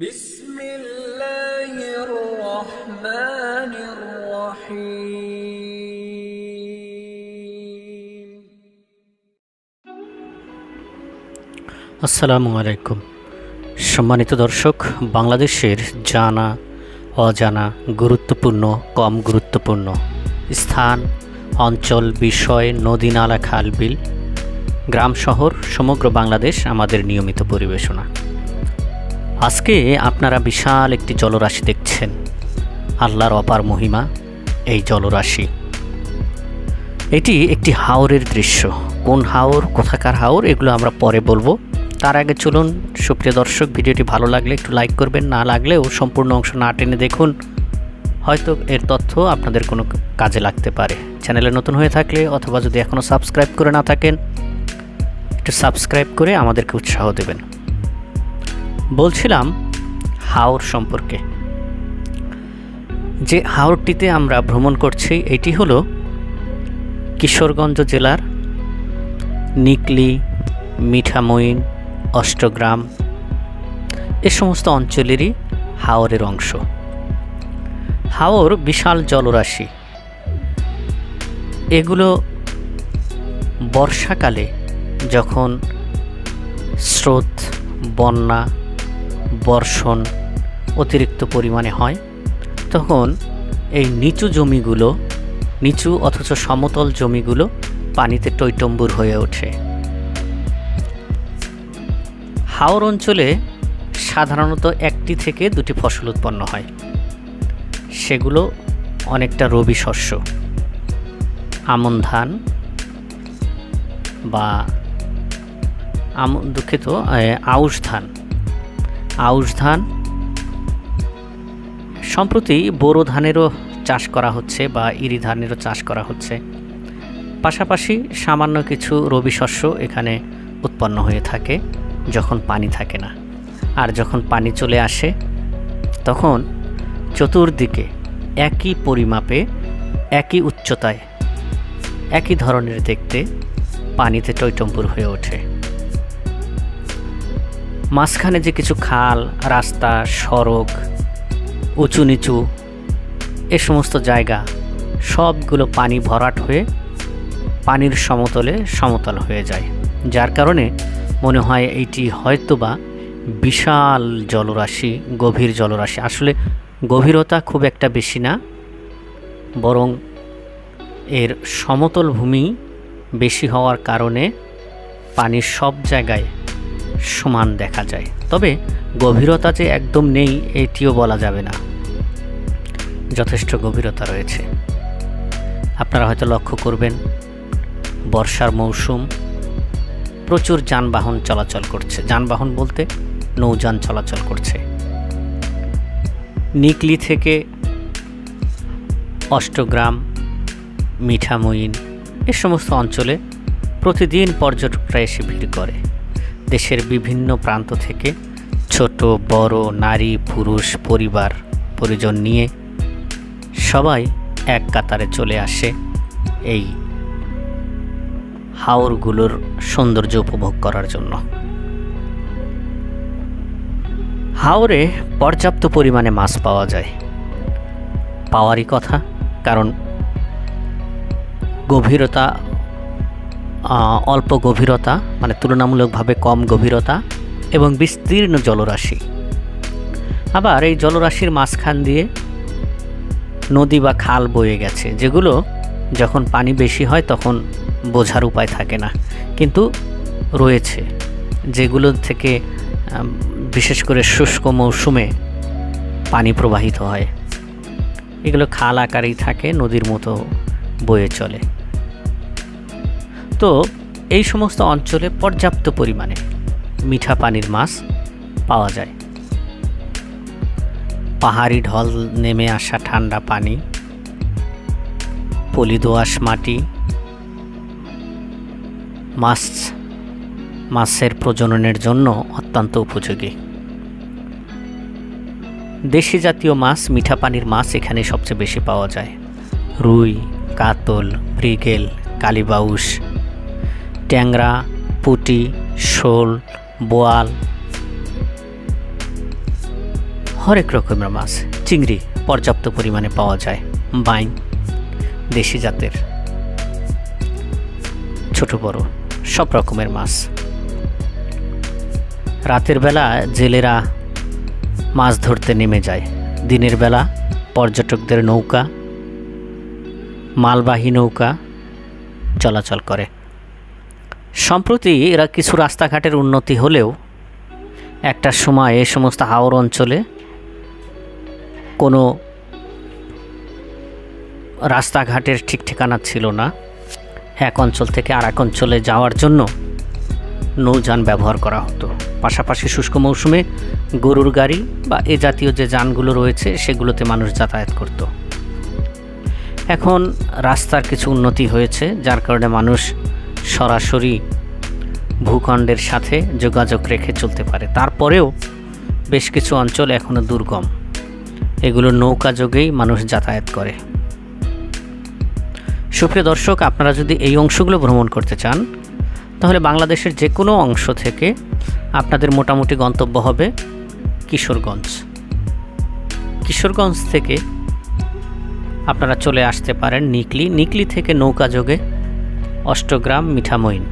বিসমিল্লাহির রহমানির রহিম। আসসালামু আলাইকুম। সম্মানিত দর্শক, বাংলাদেশের জানা অজানা, গুরুত্বপূর্ণ কম গুরুত্বপূর্ণ স্থান, অঞ্চল, বিষয়, নদী, নালা, খাল, বিল, গ্রাম, শহর, সমগ্র বাংলাদেশ আমাদের নিয়মিত পরিবেশনা। আজকে আপনারা বিশাল একটি জলরাশি দেখছেন। আল্লাহর অপার মহিমা এই জলরাশি। এটি একটি হাওরের দৃশ্য। কোন হাওর, কোথাকার হাওর, এগুলো আমরা পরে বলবো। তার আগে চলুন, সুপ্রিয় দর্শক, ভিডিওটি ভালো লাগলে একটু লাইক করবেন, না লাগলেও সম্পূর্ণ অংশ না টেনে দেখুন, হয়তো এর তথ্য আপনাদের কোনো কাজে লাগতে পারে। চ্যানেলে নতুন হয়ে থাকলে অথবা যদি এখনও সাবস্ক্রাইব করে না থাকেন, একটু সাবস্ক্রাইব করে আমাদেরকে উৎসাহ দেবেন। বলছিলাম হাওর সম্পর্কে। যে হাওরটিতে আমরা ভ্রমণ করছি এটি হলো কিশোরগঞ্জ জেলার নিকলি, মিঠামইন, অষ্টগ্রাম এ সমস্ত অঞ্চলেরই হাওরের অংশ। হাওর বিশাল জলরাশি। এগুলো বর্ষাকালে যখন স্রোত, বন্যা, বর্ষণ অতিরিক্ত পরিমাণে হয়, তখন এই নিচু জমিগুলো, নিচু অথচ সমতল জমিগুলো পানিতে টইটম্বুর হয়ে ওঠে। হাওর অঞ্চলে সাধারণত একটি থেকে দুটি ফসল উৎপন্ন হয়। সেগুলো অনেকটা রবি শস্য, আমন ধান বা আউশ ধান। সম্প্রতি বোরো ধানেরও চাষ করা হচ্ছে বা ইরি ধানেরও চাষ করা হচ্ছে। পাশাপাশি সামান্য কিছু রবি শস্য এখানে উৎপন্ন হয়ে থাকে যখন পানি থাকে না। আর যখন পানি চলে আসে তখন চতুর্দিকে একই পরিমাপে, একই উচ্চতায়, একই ধরনের দেখতে পানিতে টইটম্বুর হয়ে ওঠে। মাঝখানে যে কিছু খাল, রাস্তা, সড়ক, উঁচু নিচু এ সমস্ত জায়গা সবগুলো পানি ভরাট হয়ে পানির সমতল হয়ে যায়। যার কারণে মনে হয় এইটি হয়তোবা বিশাল জলরাশি, গভীর জলরাশি। আসলে গভীরতা খুব একটা বেশি না, বরং এর সমতল ভূমি বেশি হওয়ার কারণে পানির সব জায়গায় সমান দেখা যায়। তবে গভীরতা যে একদম নেই এটিও বলা যাবে না, যথেষ্ট গভীরতা রয়েছে। আপনারা হয়তো লক্ষ্য করবেন বর্ষার মৌসুম, প্রচুর যানবাহন চলাচল করছে। যানবাহন বলতে নৌযান চলাচল করছে। নিকলি থেকে অষ্টগ্রাম, মিঠামইন এ সমস্ত অঞ্চলে প্রতিদিন পর্যটকরা এসে ভিড় করে। দেশের বিভিন্ন প্রান্ত থেকে ছোট বড়, নারী পুরুষ, পরিবার পরিজন নিয়ে সবাই এক কাতারে চলে আসে এই হাওরগুলোর সৌন্দর্য উপভোগ করার জন্য। হাওরে পর্যাপ্ত পরিমাণে মাছ পাওয়া যায়, পাওয়ারই কথা, কারণ গভীরতা অল্প গভীরতা, মানে তুলনামূলকভাবে কম গভীরতা এবং বিস্তীর্ণ জলরাশি। আবার এই জলরাশির মাঝখান দিয়ে নদী বা খাল বয়ে গেছে, যেগুলো যখন পানি বেশি হয় তখন বোঝার উপায় থাকে না, কিন্তু রয়েছে, যেগুলো থেকে বিশেষ করে শুষ্ক মৌসুমে পানি প্রবাহিত হয়। এগুলো খাল আকারেই থাকে, নদীর মতো বয়ে চলে। তো এই সমস্ত অঞ্চলে পর্যাপ্ত পরিমাণে মিঠা পানির মাছ পাওয়া যায়। পাহাড়ি ঢল নেমে আসা ঠান্ডা পানি, পলি দোআঁশ মাটি মাছের প্রজননের জন্য অত্যন্ত উপযোগী। দেশি জাতীয় মাছ, মিঠা পানির মাছ এখানে সবচেয়ে বেশি পাওয়া যায়। রুই, কাতল, মৃগেল, কালীবাউস, ট্যাংরা, পুঁটি, শোল, বোয়াল হরেক রকমের মাছ, চিংড়ি পর্যাপ্ত পরিমাণে পাওয়া যায়, বাইং দেশি জাতের, ছোট বড় সব রকমের মাছ। রাতের বেলা জেলেরা মাছ ধরতে নেমে যায়, দিনের বেলা পর্যটকদের নৌকা, মালবাহী নৌকা চলাচল করে। সম্প্রতি এরা কিছু রাস্তাঘাটের উন্নতি হলেও একটা সময় এই সমস্ত হাওর অঞ্চলে কোনো রাস্তাঘাটের ঠিক ঠিকানা ছিল না। এক অঞ্চল থেকে আর এক অঞ্চলে যাওয়ার জন্য নৌযান ব্যবহার করা হতো। পাশাপাশি শুষ্ক মৌসুমে গরুর গাড়ি বা এ জাতীয় যে যানগুলো রয়েছে সেগুলোতে মানুষ যাতায়াত করত। এখন রাস্তার কিছু উন্নতি হয়েছে, যার কারণে মানুষ সরাসরি ভূখণ্ডের সাথে যোগাযোগ রেখে চলতে পারে। তারপরেও বেশ কিছু অঞ্চল এখনও দুর্গম, এগুলো নৌকা যোগেই মানুষ যাতায়াত করে। সুপ্রিয় দর্শক, আপনারা যদি এই অংশগুলো ভ্রমণ করতে চান তাহলে বাংলাদেশের যে কোনো অংশ থেকে আপনাদের মোটামুটি গন্তব্য হবে কিশোরগঞ্জ। কিশোরগঞ্জ থেকে আপনারা চলে আসতে পারেন নিকলি, নিকলি থেকে নৌকা যোগে অষ্টগ্রাম, মিঠামইন।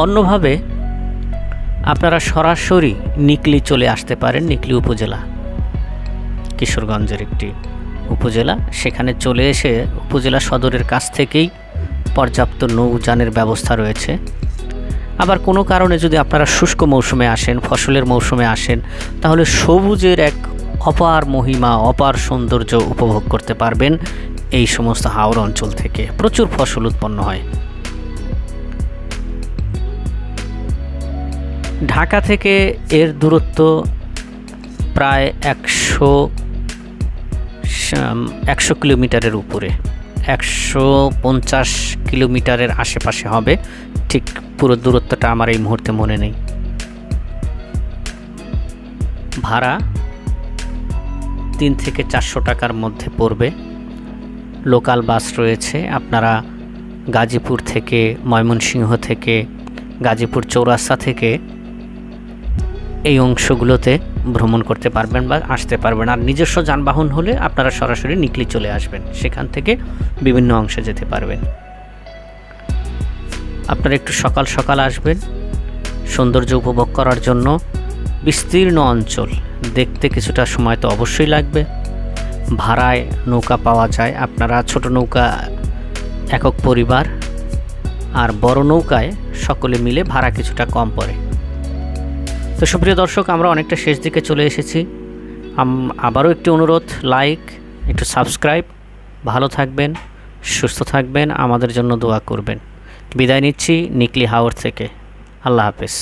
অন্যভাবে আপনারা সরাসরি নিকলি চলে আসতে পারেন, নিকলি উপজেলা কিশোরগঞ্জের একটি উপজেলা। সেখানে চলে এসে উপজেলা সদরের কাছ থেকেই পর্যাপ্ত নৌযানের ব্যবস্থা রয়েছে। আবার কোনো কারণে যদি আপনারা শুষ্ক মৌসুমে আসেন, ফসলের মৌসুমে আসেন, তাহলে সবুজের এক অপার মহিমা, অপার সৌন্দর্য উপভোগ করতে পারবেন। এই সমস্ত হাওর অঞ্চল থেকে প্রচুর ফসল উৎপন্ন হয়। ঢাকা থেকে এর দূরত্ব প্রায় 100 কিলোমিটারের উপরে, 150 কিলোমিটারের আশেপাশে হবে। ঠিক পুরো দূরত্বটা আমার এই মুহূর্তে মনে নেই। ভাড়া 3 থেকে 400 টাকার মধ্যে পড়বে। লোকাল বাস রয়েছে, আপনারা গাজীপুর থেকে, ময়মনসিংহ থেকে, গাজীপুর চৌরাস্তা থেকে এই অংশগুলোতে ভ্রমণ করতে পারবেন বা আসতে পারবেন। আর নিজস্ব যানবাহন হলে আপনারা সরাসরি নিকলি চলে আসবেন, সেখান থেকে বিভিন্ন অংশে যেতে পারবেন। আপনারা একটু সকাল সকাল আসবেন সৌন্দর্য উপভোগ করার জন্য। বিস্তীর্ণ অঞ্চল, দেখতে কিছুটা সময় তো অবশ্যই লাগবে। ভাড়ায় নৌকা পাওয়া যায়, আপনারা ছোট নৌকা একক পরিবার, আর বড় নৌকায় সকলে মিলে ভাড়া কিছুটা কম পড়ে। তো সুপ্রিয় দর্শক, আমরা অনেকটা শেষ দিকে চলে এসেছি। আবারও একটি অনুরোধ, লাইক, একটু সাবস্ক্রাইব। ভালো থাকবেন, সুস্থ থাকবেন, আমাদের জন্য দোয়া করবেন। বিদায় নিচ্ছি নিকলি হাওর থেকে। আল্লাহ হাফেজ।